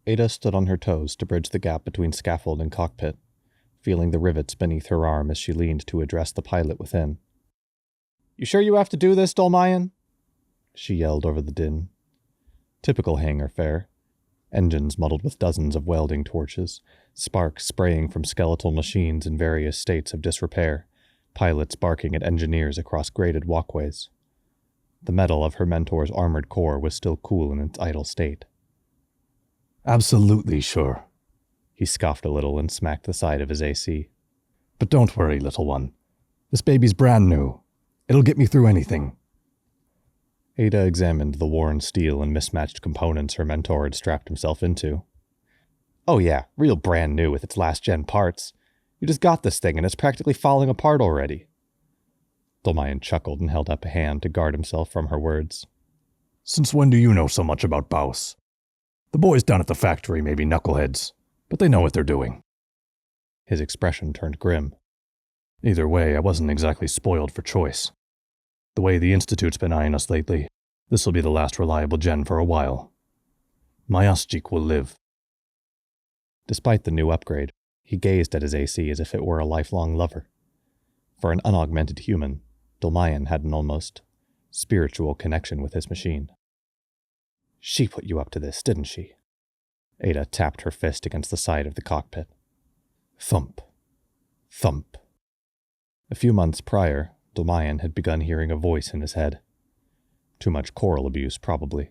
Ada stood on her toes to bridge the gap between scaffold and cockpit, feeling the rivets beneath her arm as she leaned to address the pilot within. "You sure you have to do this, Dolmayan?" she yelled over the din. Typical hangar fare. Engines muddled with dozens of welding torches, sparks spraying from skeletal machines in various states of disrepair, pilots barking at engineers across graded walkways. The metal of her mentor's armored core was still cool in its idle state. "Absolutely sure." He scoffed a little and smacked the side of his AC. "But don't worry, little one. This baby's brand new. It'll get me through anything." Ada examined the worn steel and mismatched components her mentor had strapped himself into. "Oh yeah, real brand new with its last-gen parts. You just got this thing and it's practically falling apart already." Dolmayan chuckled and held up a hand to guard himself from her words. "Since when do you know so much about Baus? The boys down at the factory may be knuckleheads, but they know what they're doing." His expression turned grim. "Either way, I wasn't exactly spoiled for choice. The way the Institute's been eyeing us lately, this'll be the last reliable gen for a while. My Asjik will live." Despite the new upgrade, he gazed at his AC as if it were a lifelong lover. For an unaugmented human, Dolmayan had an almost spiritual connection with his machine. "She put you up to this, didn't she?" Ada tapped her fist against the side of the cockpit. Thump. Thump. A few months prior, Dolmayan had begun hearing a voice in his head. Too much choral abuse, probably.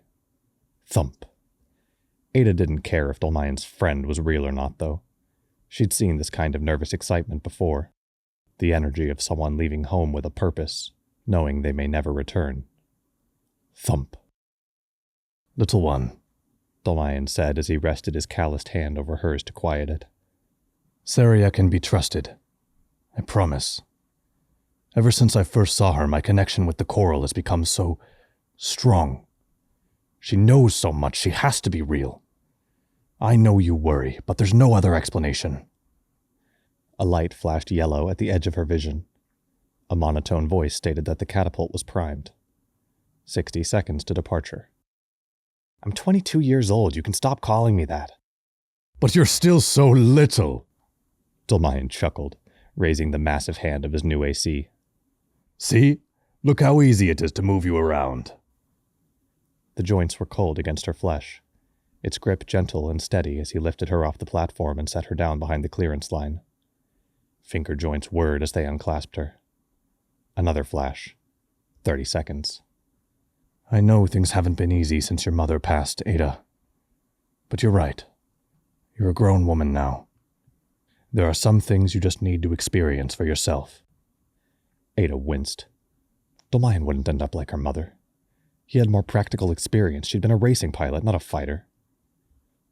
Thump. Ada didn't care if Dolmayan's friend was real or not, though. She'd seen this kind of nervous excitement before. The energy of someone leaving home with a purpose, knowing they may never return. Thump. "Little one," Dolmayan said as he rested his calloused hand over hers to quiet it. "Saria can be trusted. I promise. Ever since I first saw her, my connection with the coral has become so strong. She knows so much, she has to be real. I know you worry, but there's no other explanation." A light flashed yellow at the edge of her vision. A monotone voice stated that the catapult was primed. 60 seconds to departure. "I'm 22 years old, you can stop calling me that." "But you're still so little," Dolmayan chuckled, raising the massive hand of his new AC. "See? Look how easy it is to move you around." The joints were cold against her flesh, its grip gentle and steady as he lifted her off the platform and set her down behind the clearance line. Finger joints whirred as they unclasped her. Another flash. 30 seconds. "I know things haven't been easy since your mother passed, Ada. But you're right. You're a grown woman now. There are some things you just need to experience for yourself." Ada winced. Dolmayan wouldn't end up like her mother. He had more practical experience. She'd been a racing pilot, not a fighter.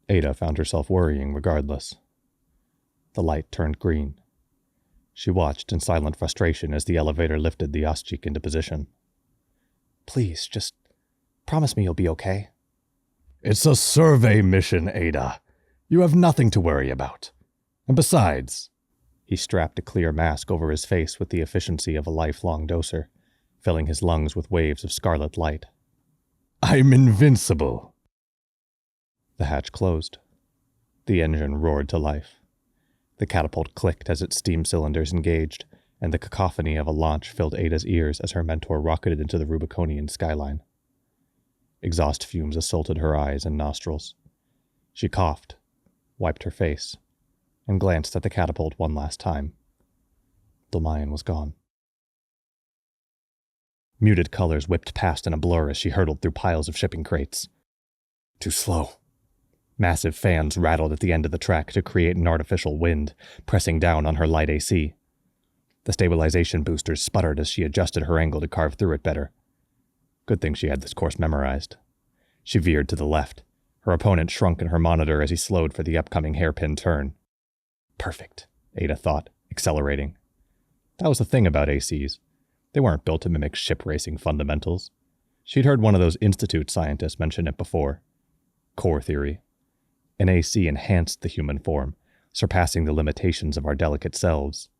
Ada found herself worrying regardless. The light turned green. She watched in silent frustration as the elevator lifted the Asjik into position. "Please, just promise me you'll be okay." "It's a survey mission, Ada. You have nothing to worry about. And besides..." He strapped a clear mask over his face with the efficiency of a lifelong doser, filling his lungs with waves of scarlet light. "I'm invincible." The hatch closed. The engine roared to life. The catapult clicked as its steam cylinders engaged, and the cacophony of a launch filled Ada's ears as her mentor rocketed into the Rubiconian skyline. Exhaust fumes assaulted her eyes and nostrils. She coughed, wiped her face, and glanced at the catapult one last time. Dolmayan was gone. Muted colors whipped past in a blur as she hurtled through piles of shipping crates. Too slow. Massive fans rattled at the end of the track to create an artificial wind, pressing down on her light AC. The stabilization boosters sputtered as she adjusted her angle to carve through it better. Good thing she had this course memorized. She veered to the left. Her opponent shrunk in her monitor as he slowed for the upcoming hairpin turn. Perfect, Ada thought, accelerating. That was the thing about ACs. They weren't built to mimic ship racing fundamentals. She'd heard one of those Institute scientists mention it before. Core theory. An AC enhanced the human form, surpassing the limitations of our delicate selves.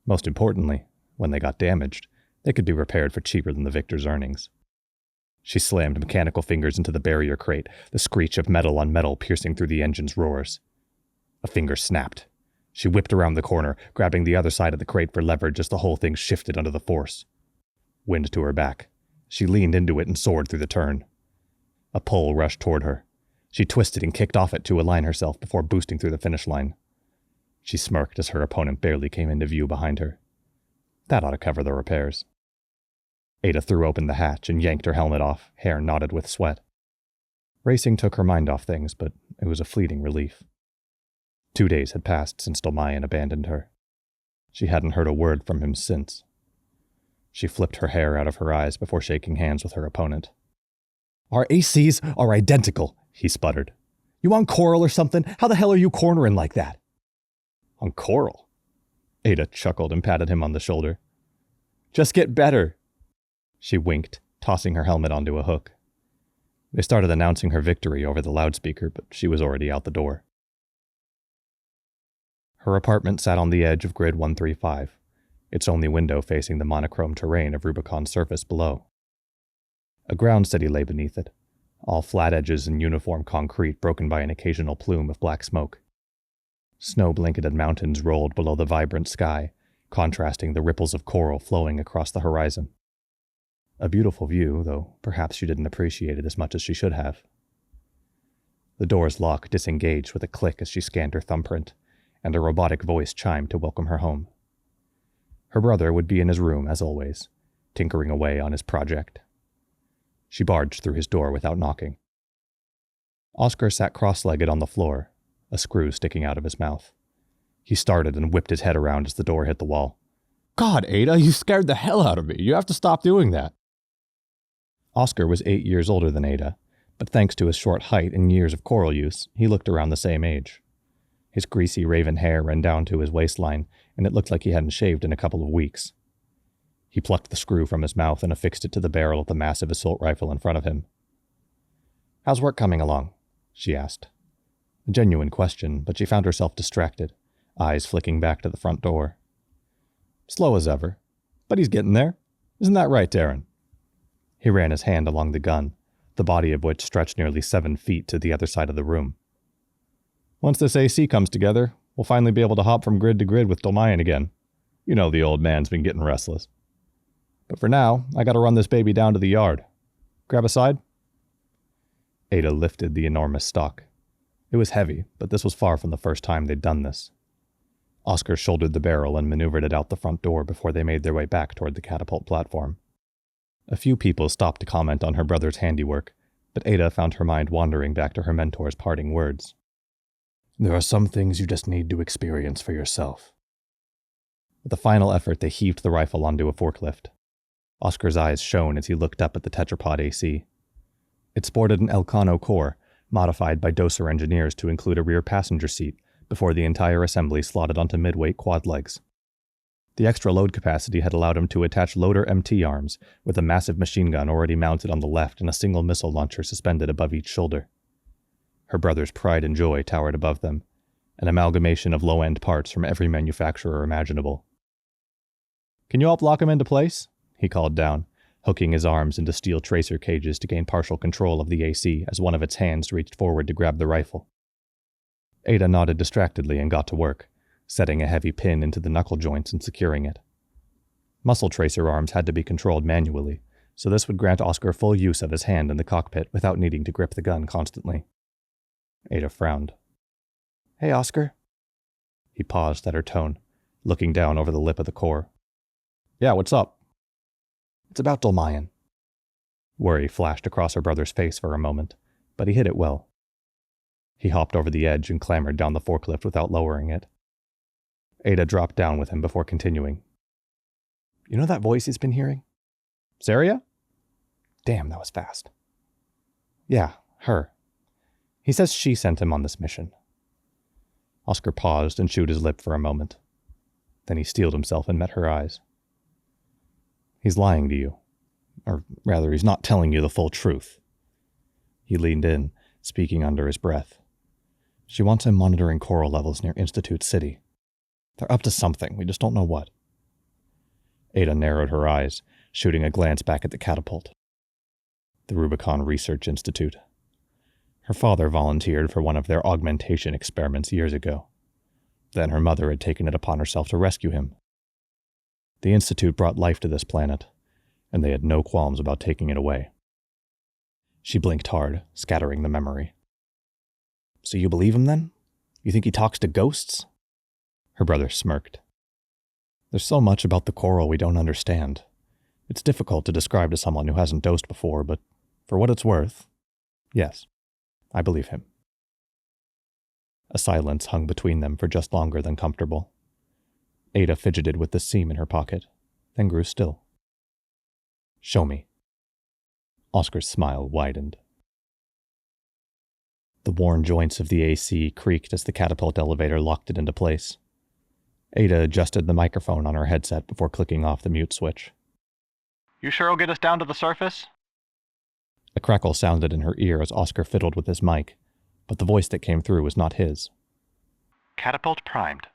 Most importantly, when they got damaged, they could be repaired for cheaper than the victor's earnings. She slammed mechanical fingers into the barrier crate, the screech of metal on metal piercing through the engine's roars. A finger snapped. She whipped around the corner, grabbing the other side of the crate for leverage as the whole thing shifted under the force. Wind to her back. She leaned into it and soared through the turn. A pull rushed toward her. She twisted and kicked off it to align herself before boosting through the finish line. She smirked as her opponent barely came into view behind her. That ought to cover the repairs. Ada threw open the hatch and yanked her helmet off, hair knotted with sweat. Racing took her mind off things, but it was a fleeting relief. 2 days had passed since Dolmayan abandoned her. She hadn't heard a word from him since. She flipped her hair out of her eyes before shaking hands with her opponent. "Our ACs are identical," he sputtered. "You on Coral or something? How the hell are you cornering like that?" "On Coral?" Ada chuckled and patted him on the shoulder. "Just get better." She winked, tossing her helmet onto a hook. They started announcing her victory over the loudspeaker, but she was already out the door. Her apartment sat on the edge of Grid 135, its only window facing the monochrome terrain of Rubicon's surface below. A ground city lay beneath it, all flat edges and uniform concrete broken by an occasional plume of black smoke. Snow-blanketed mountains rolled below the vibrant sky, contrasting the ripples of coral flowing across the horizon. A beautiful view, though perhaps she didn't appreciate it as much as she should have. The door's lock disengaged with a click as she scanned her thumbprint, and a robotic voice chimed to welcome her home. Her brother would be in his room, as always, tinkering away on his project. She barged through his door without knocking. Oscar sat cross-legged on the floor, a screw sticking out of his mouth. He started and whipped his head around as the door hit the wall. "God, Ada, you scared the hell out of me. You have to stop doing that." Oscar was 8 years older than Ada, but thanks to his short height and years of coral use, he looked around the same age. His greasy raven hair ran down to his waistline, and it looked like he hadn't shaved in a couple of weeks. He plucked the screw from his mouth and affixed it to the barrel of the massive assault rifle in front of him. "How's work coming along?" she asked. A genuine question, but she found herself distracted, eyes flicking back to the front door. "Slow as ever, but he's getting there. Isn't that right, Darren?" He ran his hand along the gun, the body of which stretched nearly 7 feet to the other side of the room. "Once this AC comes together, we'll finally be able to hop from grid to grid with Dolmayan again. You know the old man's been getting restless. But for now, I gotta run this baby down to the yard. Grab a side?" Ada lifted the enormous stock. It was heavy, but this was far from the first time they'd done this. Oscar shouldered the barrel and maneuvered it out the front door before they made their way back toward the catapult platform. A few people stopped to comment on her brother's handiwork, but Ada found her mind wandering back to her mentor's parting words. "There are some things you just need to experience for yourself." With a final effort, they heaved the rifle onto a forklift. Oscar's eyes shone as he looked up at the tetrapod AC. It sported an Elcano core, modified by Doser engineers to include a rear passenger seat, before the entire assembly slotted onto mid-weight quad legs. The extra load capacity had allowed him to attach loader MT arms, with a massive machine gun already mounted on the left and a single missile launcher suspended above each shoulder. Her brother's pride and joy towered above them, an amalgamation of low-end parts from every manufacturer imaginable. "Can you help lock him into place?" he called down, hooking his arms into steel tracer cages to gain partial control of the AC as one of its hands reached forward to grab the rifle. Ada nodded distractedly and got to work, setting a heavy pin into the knuckle joints and securing it. Muscle tracer arms had to be controlled manually, so this would grant Oscar full use of his hand in the cockpit without needing to grip the gun constantly. Ada frowned. "Hey, Oscar." He paused at her tone, looking down over the lip of the core. "Yeah, what's up?" "It's about Dolmayan." Worry flashed across her brother's face for a moment, but he hid it well. He hopped over the edge and clambered down the forklift without lowering it. Ada dropped down with him before continuing. "You know that voice he's been hearing?" "Saria?" "Damn, that was fast." "Yeah, her. He says she sent him on this mission." Oscar paused and chewed his lip for a moment. Then he steeled himself and met her eyes. "He's lying to you. Or rather, he's not telling you the full truth." He leaned in, speaking under his breath. "She wants him monitoring coral levels near Institute City. They're up to something, we just don't know what." Ada narrowed her eyes, shooting a glance back at the catapult. the Rubicon Research Institute. Her father volunteered for one of their augmentation experiments years ago. Then her mother had taken it upon herself to rescue him. The Institute brought life to this planet, and they had no qualms about taking it away. She blinked hard, scattering the memory. So you believe him then? You think he talks to ghosts? Her brother smirked. There's so much about the coral we don't understand. It's difficult to describe to someone who hasn't dosed before, but for what it's worth, yes, I believe him. A silence hung between them for just longer than comfortable. Ada fidgeted with the seam in her pocket, then grew still. Show me. Oscar's smile widened. The worn joints of the AC creaked as the catapult elevator locked it into place. Ada adjusted the microphone on her headset before clicking off the mute switch. You sure will get us down to the surface? A crackle sounded in her ear as Oscar fiddled with his mic, but the voice that came through was not his. Catapult primed.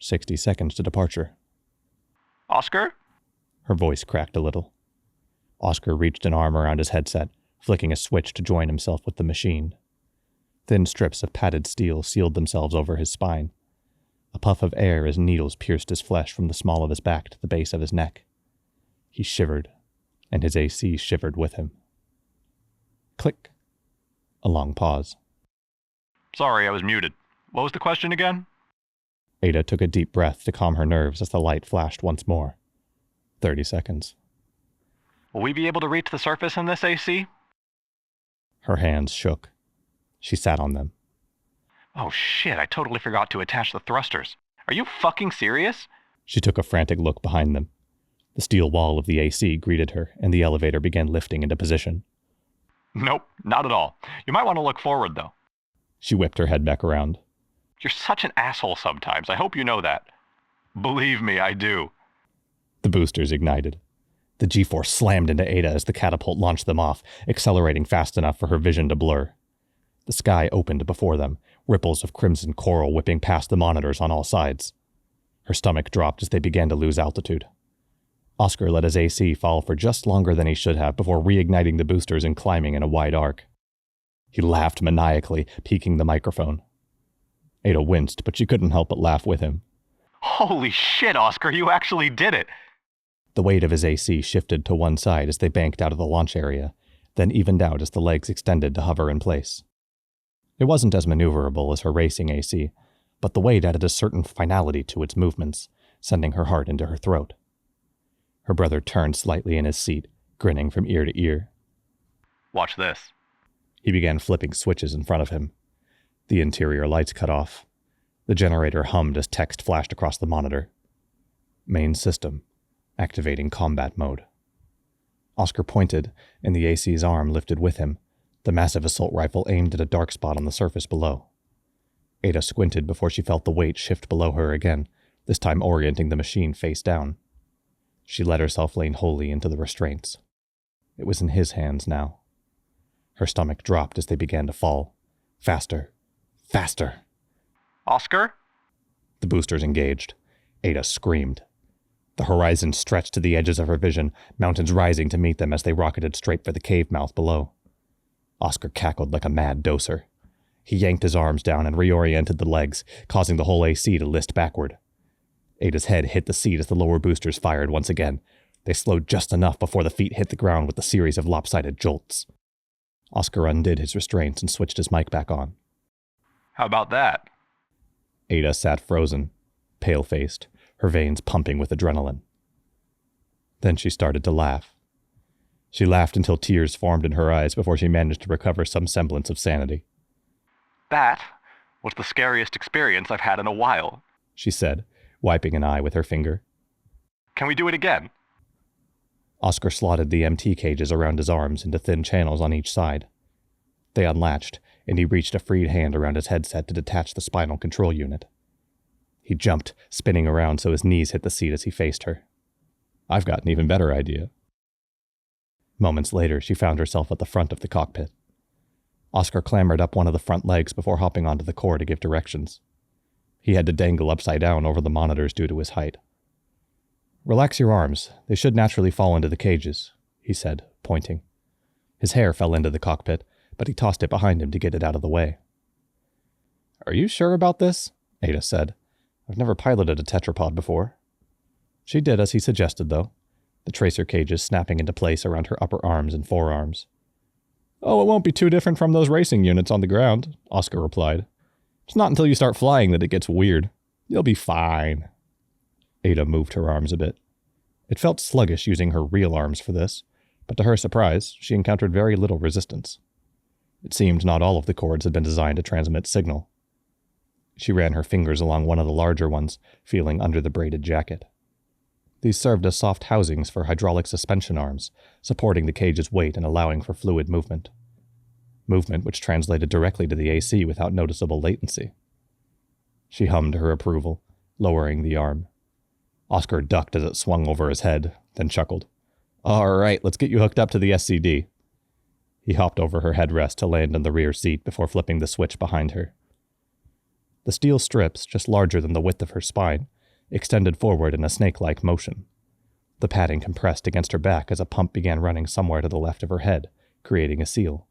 60 seconds to departure. Oscar? Her voice cracked a little. Oscar reached an arm around his headset, flicking a switch to join himself with the machine. Thin strips of padded steel sealed themselves over his spine. A puff of air as needles pierced his flesh from the small of his back to the base of his neck. He shivered, and his AC shivered with him. Click. A long pause. Sorry, I was muted. What was the question again? Ada took a deep breath to calm her nerves as the light flashed once more. 30 seconds. Will we be able to reach the surface in this AC? Her hands shook. She sat on them. Oh shit, I totally forgot to attach the thrusters. Are you fucking serious? She took a frantic look behind them. The steel wall of the AC greeted her, and the elevator began lifting into position. Nope, not at all. You might want to look forward, though. She whipped her head back around. You're such an asshole sometimes. I hope you know that. Believe me, I do. The boosters ignited. The G-force slammed into Ada as the catapult launched them off, accelerating fast enough for her vision to blur. The sky opened before them, ripples of crimson coral whipping past the monitors on all sides. Her stomach dropped as they began to lose altitude. Oscar let his AC fall for just longer than he should have before reigniting the boosters and climbing in a wide arc. He laughed maniacally, peeking the microphone. Ada winced, but she couldn't help but laugh with him. Holy shit, Oscar, you actually did it! The weight of his AC shifted to one side as they banked out of the launch area, then evened out as the legs extended to hover in place. It wasn't as maneuverable as her racing AC, but the weight added a certain finality to its movements, sending her heart into her throat. Her brother turned slightly in his seat, grinning from ear to ear. Watch this. He began flipping switches in front of him. The interior lights cut off. The generator hummed as text flashed across the monitor. Main system. Activating combat mode. Oscar pointed, and the AC's arm lifted with him, the massive assault rifle aimed at a dark spot on the surface below. Ada squinted before she felt the weight shift below her again, this time orienting the machine face down. She let herself lean wholly into the restraints. It was in his hands now. Her stomach dropped as they began to fall. Faster. Faster. Oscar? The boosters engaged. Ada screamed. The horizon stretched to the edges of her vision, mountains rising to meet them as they rocketed straight for the cave mouth below. Oscar cackled like a mad doser. He yanked his arms down and reoriented the legs, causing the whole AC to list backward. Ada's head hit the seat as the lower boosters fired once again. They slowed just enough before the feet hit the ground with a series of lopsided jolts. Oscar undid his restraints and switched his mic back on. How about that? Ada sat frozen, pale-faced, her veins pumping with adrenaline. Then she started to laugh. She laughed until tears formed in her eyes before she managed to recover some semblance of sanity. That was the scariest experience I've had in a while, she said, wiping an eye with her finger. Can we do it again? Oscar slotted the MT cages around his arms into thin channels on each side. They unlatched, and he reached a freed hand around his headset to detach the spinal control unit. He jumped, spinning around so his knees hit the seat as he faced her. I've got an even better idea. Moments later, she found herself at the front of the cockpit. Oscar clambered up one of the front legs before hopping onto the core to give directions. He had to dangle upside down over the monitors due to his height. Relax your arms. They should naturally fall into the cages, he said, pointing. His hair fell into the cockpit, but he tossed it behind him to get it out of the way. Are you sure about this? Ada said. I've never piloted a tetrapod before. She did as he suggested, though, the tracer cages snapping into place around her upper arms and forearms. Oh, it won't be too different from those racing units on the ground, Oscar replied. It's not until you start flying that it gets weird. You'll be fine. Ada moved her arms a bit. It felt sluggish using her real arms for this, but to her surprise, she encountered very little resistance. It seemed not all of the cords had been designed to transmit signal. She ran her fingers along one of the larger ones, feeling under the braided jacket. These served as soft housings for hydraulic suspension arms, supporting the cage's weight and allowing for fluid movement. Movement which translated directly to the AC without noticeable latency. She hummed her approval, lowering the arm. Oscar ducked as it swung over his head, then chuckled. All right, let's get you hooked up to the SCD. He hopped over her headrest to land in the rear seat before flipping the switch behind her. The steel strips, just larger than the width of her spine, extended forward in a snake-like motion. The padding compressed against her back as a pump began running somewhere to the left of her head, creating a seal.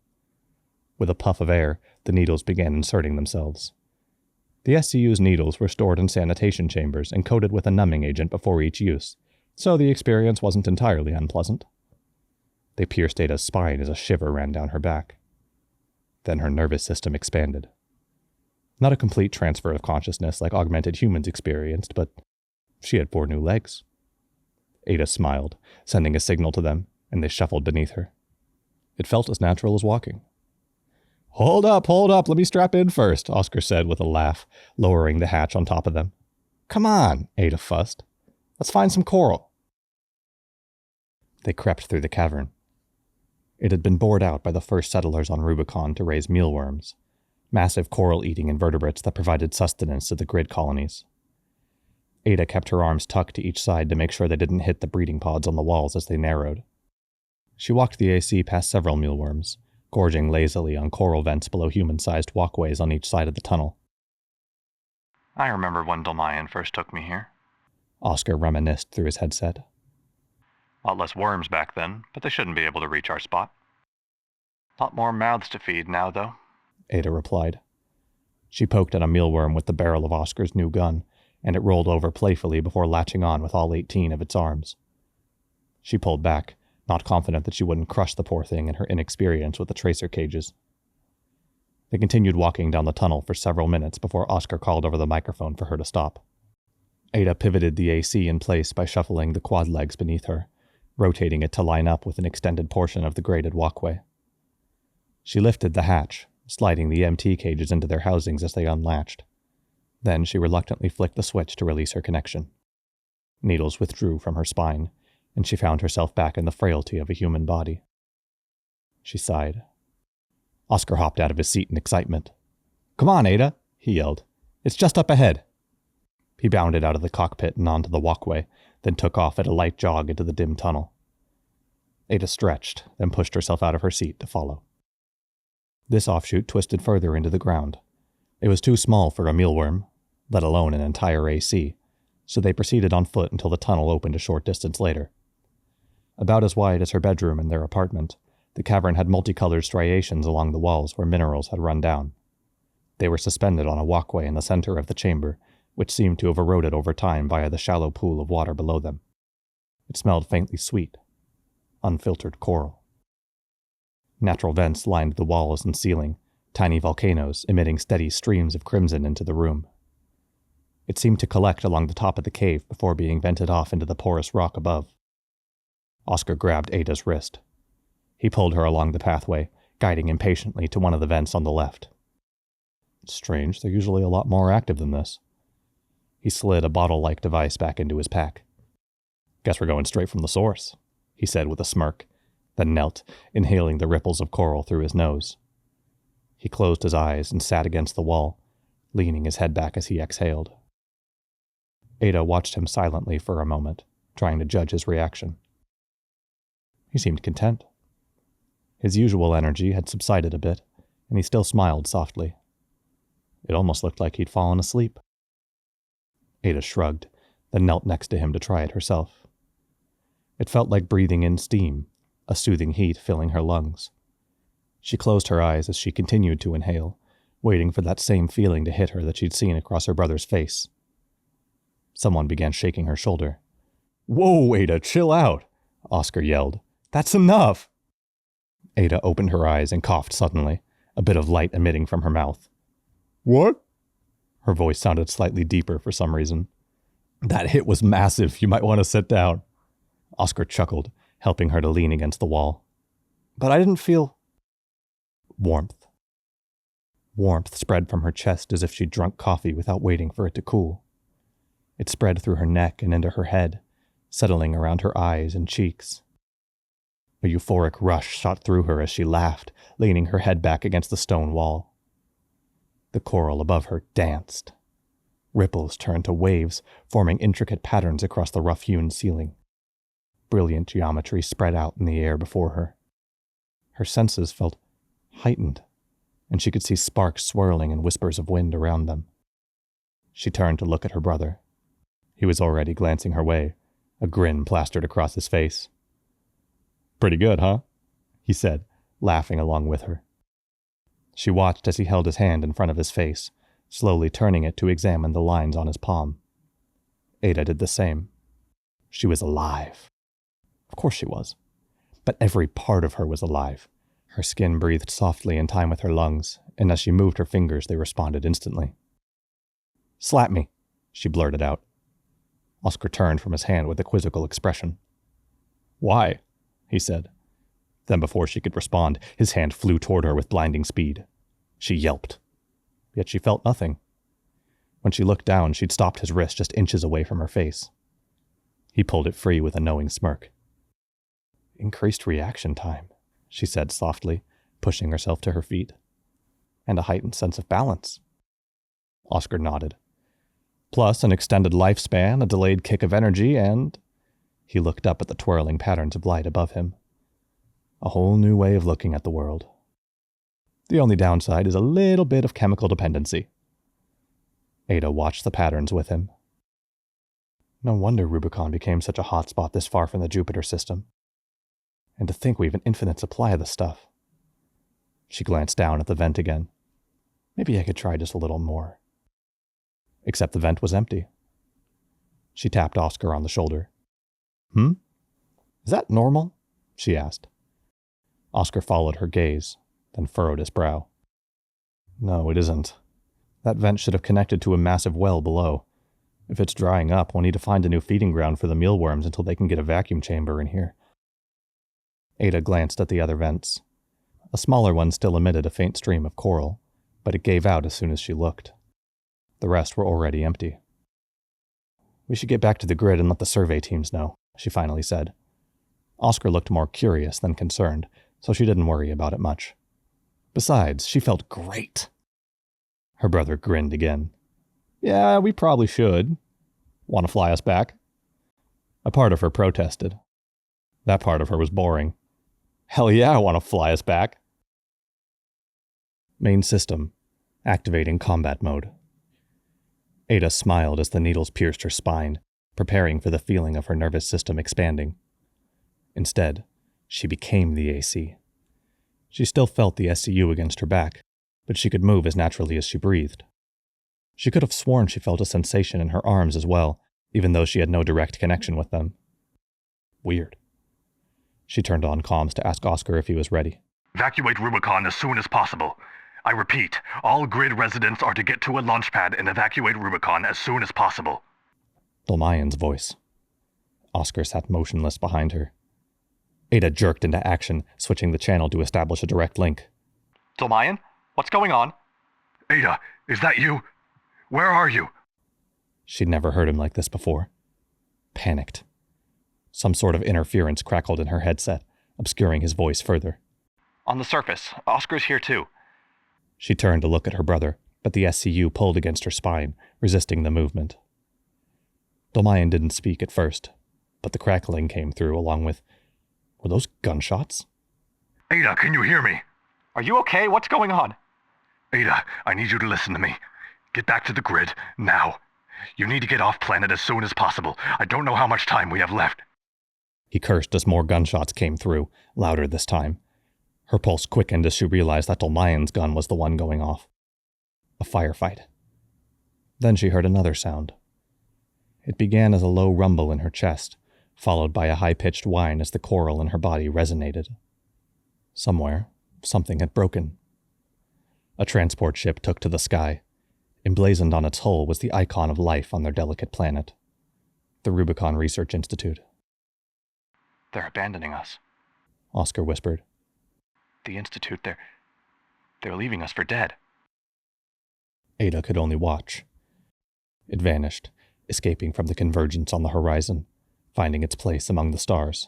With a puff of air, the needles began inserting themselves. The SCU's needles were stored in sanitation chambers and coated with a numbing agent before each use, so the experience wasn't entirely unpleasant. They pierced Ada's spine as a shiver ran down her back. Then her nervous system expanded. Not a complete transfer of consciousness like augmented humans experienced, but she had 4 new legs. Ada smiled, sending a signal to them, and they shuffled beneath her. It felt as natural as walking. Hold up, let me strap in first, Oscar said with a laugh, lowering the hatch on top of them. Come on, Ada fussed. Let's find some coral. They crept through the cavern. It had been bored out by the first settlers on Rubicon to raise mealworms, massive coral-eating invertebrates that provided sustenance to the grid colonies. Ada kept her arms tucked to each side to make sure they didn't hit the breeding pods on the walls as they narrowed. She walked the AC past several mealworms, gorging lazily on coral vents below human-sized walkways on each side of the tunnel. I remember when Dolmayan first took me here. Oscar reminisced through his headset. A lot less worms back then, but they shouldn't be able to reach our spot. A lot more mouths to feed now, though, Ada replied. She poked at a mealworm with the barrel of Oscar's new gun, and it rolled over playfully before latching on with all 18 of its arms. She pulled back, not confident that she wouldn't crush the poor thing in her inexperience with the tracer cages. They continued walking down the tunnel for several minutes before Oscar called over the microphone for her to stop. Ada pivoted the AC in place by shuffling the quad legs beneath her, rotating it to line up with an extended portion of the graded walkway. She lifted the hatch, sliding the MT cages into their housings as they unlatched. Then she reluctantly flicked the switch to release her connection. Needles withdrew from her spine, and she found herself back in the frailty of a human body. She sighed. Oscar hopped out of his seat in excitement. "Come on, Ada," he yelled. "It's just up ahead." He bounded out of the cockpit and onto the walkway, then took off at a light jog into the dim tunnel. Ada stretched, then pushed herself out of her seat to follow. This offshoot twisted further into the ground. It was too small for a mealworm, let alone an entire AC, so they proceeded on foot until the tunnel opened a short distance later. About as wide as her bedroom in their apartment, the cavern had multicolored striations along the walls where minerals had run down. They were suspended on a walkway in the center of the chamber, which seemed to have eroded over time via the shallow pool of water below them. It smelled faintly sweet, unfiltered coral. Natural vents lined the walls and ceiling, tiny volcanoes emitting steady streams of crimson into the room. It seemed to collect along the top of the cave before being vented off into the porous rock above. Oscar grabbed Ada's wrist. He pulled her along the pathway, guiding impatiently to one of the vents on the left. It's strange, they're usually a lot more active than this. He slid a bottle-like device back into his pack. "Guess we're going straight from the source," he said with a smirk, then knelt, inhaling the ripples of coral through his nose. He closed his eyes and sat against the wall, leaning his head back as he exhaled. Ada watched him silently for a moment, trying to judge his reaction. He seemed content. His usual energy had subsided a bit, and he still smiled softly. It almost looked like he'd fallen asleep. Ada shrugged, then knelt next to him to try it herself. It felt like breathing in steam, a soothing heat filling her lungs. She closed her eyes as she continued to inhale, waiting for that same feeling to hit her that she'd seen across her brother's face. Someone began shaking her shoulder. "Whoa, Ada, chill out," Oscar yelled. "That's enough." Ada opened her eyes and coughed suddenly, a bit of light emitting from her mouth. "What?" Her voice sounded slightly deeper for some reason. "That hit was massive. You might want to sit down." Oscar chuckled, helping her to lean against the wall. "But I didn't feel—" Warmth. Warmth spread from her chest as if she'd drunk coffee without waiting for it to cool. It spread through her neck and into her head, settling around her eyes and cheeks. A euphoric rush shot through her as she laughed, leaning her head back against the stone wall. The coral above her danced. Ripples turned to waves, forming intricate patterns across the rough-hewn ceiling. Brilliant geometry spread out in the air before her. Her senses felt heightened, and she could see sparks swirling and whispers of wind around them. She turned to look at her brother. He was already glancing her way, a grin plastered across his face. "Pretty good, huh?" he said, laughing along with her. She watched as he held his hand in front of his face, slowly turning it to examine the lines on his palm. Ada did the same. She was alive. Of course she was. But every part of her was alive. Her skin breathed softly in time with her lungs, and as she moved her fingers, they responded instantly. "Slap me," she blurted out. Oscar turned from his hand with a quizzical expression. "Why?" he said. Then before she could respond, his hand flew toward her with blinding speed. She yelped. Yet she felt nothing. When she looked down, she'd stopped his wrist just inches away from her face. He pulled it free with a knowing smirk. "Increased reaction time," she said softly, pushing herself to her feet. "And a heightened sense of balance." Oscar nodded. "Plus an extended lifespan, a delayed kick of energy, and—" He looked up at the twirling patterns of light above him. "A whole new way of looking at the world. The only downside is a little bit of chemical dependency." Ada watched the patterns with him. No wonder Rubicon became such a hot spot this far from the Jupiter system. And to think we have an infinite supply of the stuff. She glanced down at the vent again. Maybe I could try just a little more. Except the vent was empty. She tapped Oscar on the shoulder. "Is that normal?" she asked. Oscar followed her gaze, then furrowed his brow. "No, it isn't. That vent should have connected to a massive well below. If it's drying up, we'll need to find a new feeding ground for the mealworms until they can get a vacuum chamber in here." Ada glanced at the other vents. A smaller one still emitted a faint stream of coral, but it gave out as soon as she looked. The rest were already empty. "We should get back to the grid and let the survey teams know," she finally said. Oscar looked more curious than concerned, so she didn't worry about it much. Besides, she felt great. Her brother grinned again. "Yeah, we probably should. Want to fly us back?" A part of her protested. That part of her was boring. "Hell yeah, I want to fly us back." Main system. Activating combat mode. Ada smiled as the needles pierced her spine, preparing for the feeling of her nervous system expanding. Instead, she became the AC. She still felt the SCU against her back, but she could move as naturally as she breathed. She could have sworn she felt a sensation in her arms as well, even though she had no direct connection with them. Weird. She turned on comms to ask Oscar if he was ready. "Evacuate Rubicon as soon as possible. I repeat, all grid residents are to get to a launch pad and evacuate Rubicon as soon as possible." Dolmayan's voice. Oscar sat motionless behind her. Ada jerked into action, switching the channel to establish a direct link. Dolmayan? What's going on? "Ada, is that you? Where are you?" She'd never heard him like this before. Panicked. Some sort of interference crackled in her headset, obscuring his voice further. On the surface. Oscar's here too. She turned to look at her brother, but the SCU pulled against her spine, resisting the movement. Dolmayan didn't speak at first, but the crackling came through along with, were those gunshots? "Ada, can you hear me?" Are you okay? What's going on? "Ada, I need you to listen to me. Get back to the grid, now. You need to get off planet as soon as possible. I don't know how much time we have left." He cursed as more gunshots came through, louder this time. Her pulse quickened as she realized that Dolmayan's gun was the one going off. A firefight. Then she heard another sound. It began as a low rumble in her chest, followed by a high-pitched whine as the coral in her body resonated. Somewhere, something had broken. A transport ship took to the sky. Emblazoned on its hull was the icon of life on their delicate planet. The Rubicon Research Institute. They're abandoning us. Oscar whispered. The Institute, they're leaving us for dead. Ada could only watch. It vanished, escaping from the convergence on the horizon, finding its place among the stars.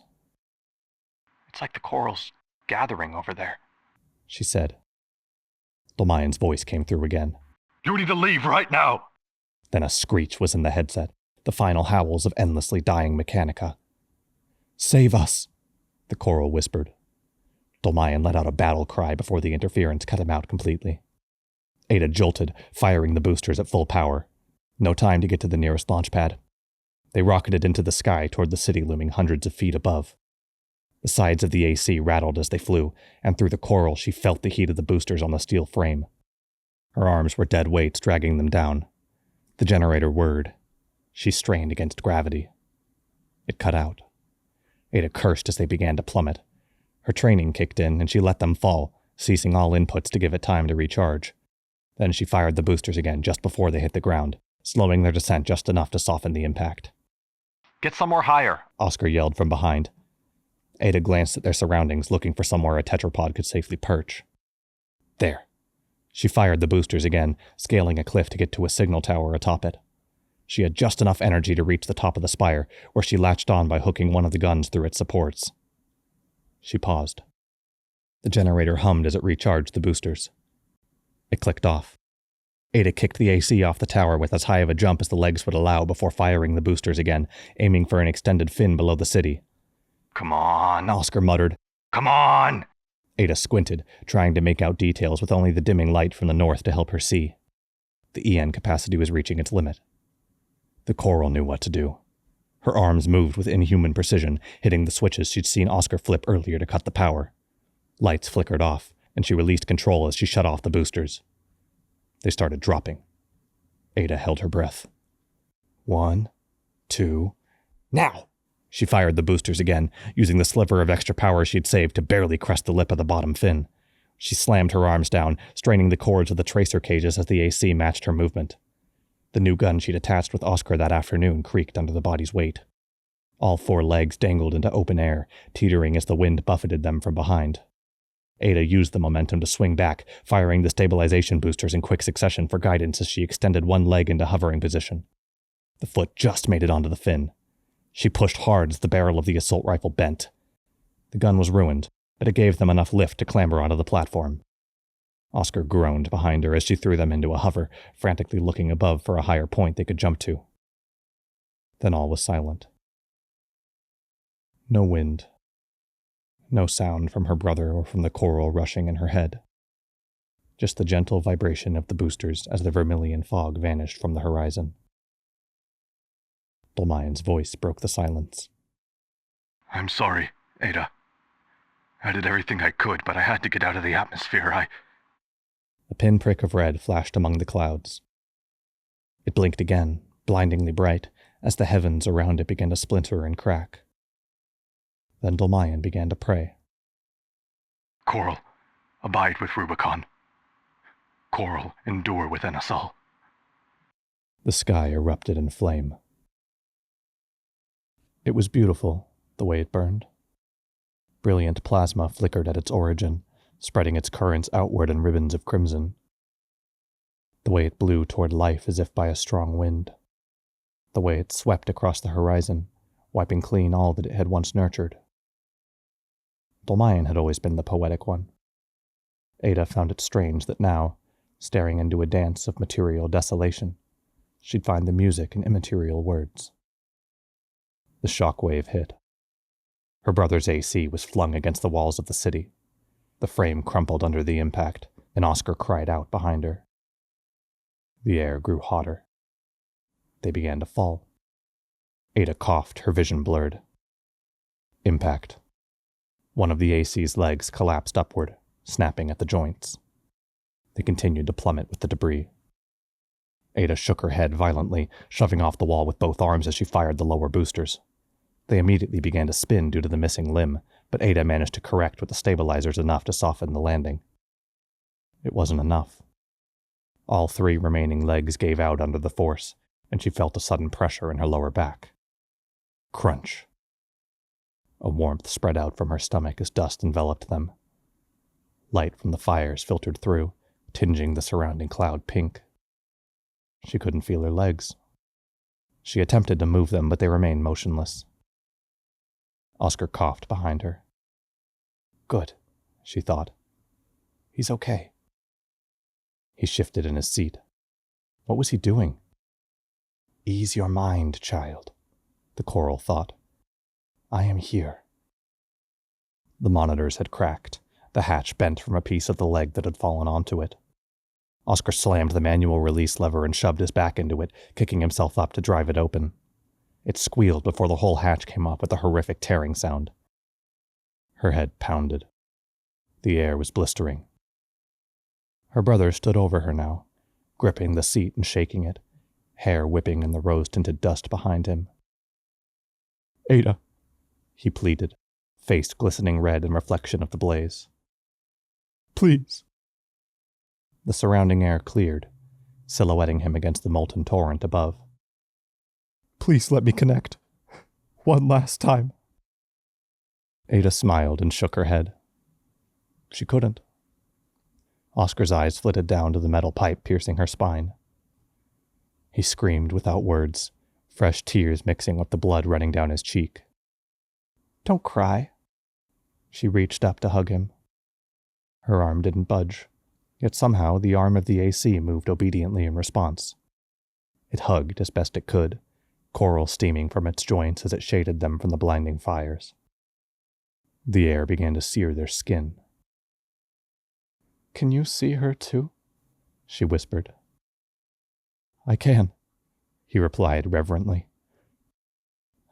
It's like the coral's gathering over there, she said. Dolmayan's voice came through again. You need to leave right now! Then a screech was in the headset, the final howls of endlessly dying Mechanica. Save us, the coral whispered. Dolmayan let out a battle cry before the interference cut him out completely. Ada jolted, firing the boosters at full power. No time to get to the nearest launch pad. They rocketed into the sky toward the city looming hundreds of feet above. The sides of the AC rattled as they flew, and through the coral she felt the heat of the boosters on the steel frame. Her arms were dead weights dragging them down. The generator whirred. She strained against gravity. It cut out. Ada cursed as they began to plummet. Her training kicked in, and she let them fall, ceasing all inputs to give it time to recharge. Then she fired the boosters again just before they hit the ground, slowing their descent just enough to soften the impact. Get somewhere higher, Oscar yelled from behind. Ada glanced at their surroundings, looking for somewhere a tetrapod could safely perch. There. She fired the boosters again, scaling a cliff to get to a signal tower atop it. She had just enough energy to reach the top of the spire, where she latched on by hooking one of the guns through its supports. She paused. The generator hummed as it recharged the boosters. It clicked off. Ada kicked the AC off the tower with as high of a jump as the legs would allow before firing the boosters again, aiming for an extended fin below the city. Come on, Oscar muttered. Come on! Ada squinted, trying to make out details with only the dimming light from the north to help her see. The EN capacity was reaching its limit. The coral knew what to do. Her arms moved with inhuman precision, hitting the switches she'd seen Oscar flip earlier to cut the power. Lights flickered off, and she released control as she shut off the boosters. They started dropping. Ada held her breath. 1, 2, now! She fired the boosters again, using the sliver of extra power she'd saved to barely crest the lip of the bottom fin. She slammed her arms down, straining the cords of the tracer cages as the AC matched her movement. The new gun she'd attached with Oscar that afternoon creaked under the body's weight. All 4 legs dangled into open air, teetering as the wind buffeted them from behind. Ada used the momentum to swing back, firing the stabilization boosters in quick succession for guidance as she extended one leg into hovering position. The foot just made it onto the fin. She pushed hard as the barrel of the assault rifle bent. The gun was ruined, but it gave them enough lift to clamber onto the platform. Oscar groaned behind her as she threw them into a hover, frantically looking above for a higher point they could jump to. Then all was silent. No wind. No sound from her brother or from the coral rushing in her head. Just the gentle vibration of the boosters as the vermilion fog vanished from the horizon. Dolmayan's voice broke the silence. I'm sorry, Ada. I did everything I could, but I had to get out of the atmosphere. A pinprick of red flashed among the clouds. It blinked again, blindingly bright, as the heavens around it began to splinter and crack. Then Dolmayan began to pray. Coral, abide with Rubicon. Coral, endure within us all. The sky erupted in flame. It was beautiful, the way it burned. Brilliant plasma flickered at its origin, spreading its currents outward in ribbons of crimson. The way it blew toward life as if by a strong wind. The way it swept across the horizon, wiping clean all that it had once nurtured. Dolmayan had always been the poetic one. Ada found it strange that now, staring into a dance of material desolation, she'd find the music in immaterial words. The shockwave hit. Her brother's AC was flung against the walls of the city. The frame crumpled under the impact, and Oscar cried out behind her. The air grew hotter. They began to fall. Ada coughed, her vision blurred. Impact. One of the AC's legs collapsed upward, snapping at the joints. They continued to plummet with the debris. Ada shook her head violently, shoving off the wall with both arms as she fired the lower boosters. They immediately began to spin due to the missing limb, but Ada managed to correct with the stabilizers enough to soften the landing. It wasn't enough. All 3 remaining legs gave out under the force, and she felt a sudden pressure in her lower back. Crunch. A warmth spread out from her stomach as dust enveloped them. Light from the fires filtered through, tinging the surrounding cloud pink. She couldn't feel her legs. She attempted to move them, but they remained motionless. Oscar coughed behind her. Good, she thought. He's okay. He shifted in his seat. What was he doing? Ease your mind, child, the coral thought. I am here. The monitors had cracked. The hatch bent from a piece of the leg that had fallen onto it. Oscar slammed the manual release lever and shoved his back into it, kicking himself up to drive it open. It squealed before the whole hatch came up with a horrific tearing sound. Her head pounded. The air was blistering. Her brother stood over her now, gripping the seat and shaking it, hair whipping in the rose-tinted dust behind him. Ada, he pleaded, face glistening red in reflection of the blaze. Please. The surrounding air cleared, silhouetting him against the molten torrent above. Please let me connect. One last time. Ada smiled and shook her head. She couldn't. Oscar's eyes flitted down to the metal pipe piercing her spine. He screamed without words, fresh tears mixing with the blood running down his cheek. Don't cry. She reached up to hug him. Her arm didn't budge, yet somehow the arm of the AC moved obediently in response. It hugged as best it could, coral steaming from its joints as it shaded them from the blinding fires. The air began to sear their skin. Can you see her too? She whispered. I can, he replied reverently.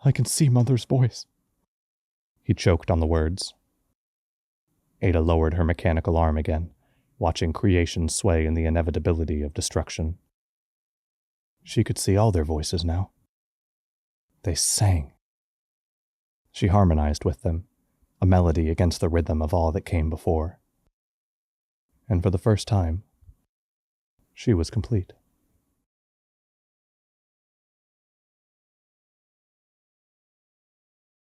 I can see Mother's voice. He choked on the words. Ada lowered her mechanical arm again, watching creation sway in the inevitability of destruction. She could see all their voices now. They sang. She harmonized with them, a melody against the rhythm of all that came before. And for the first time, she was complete.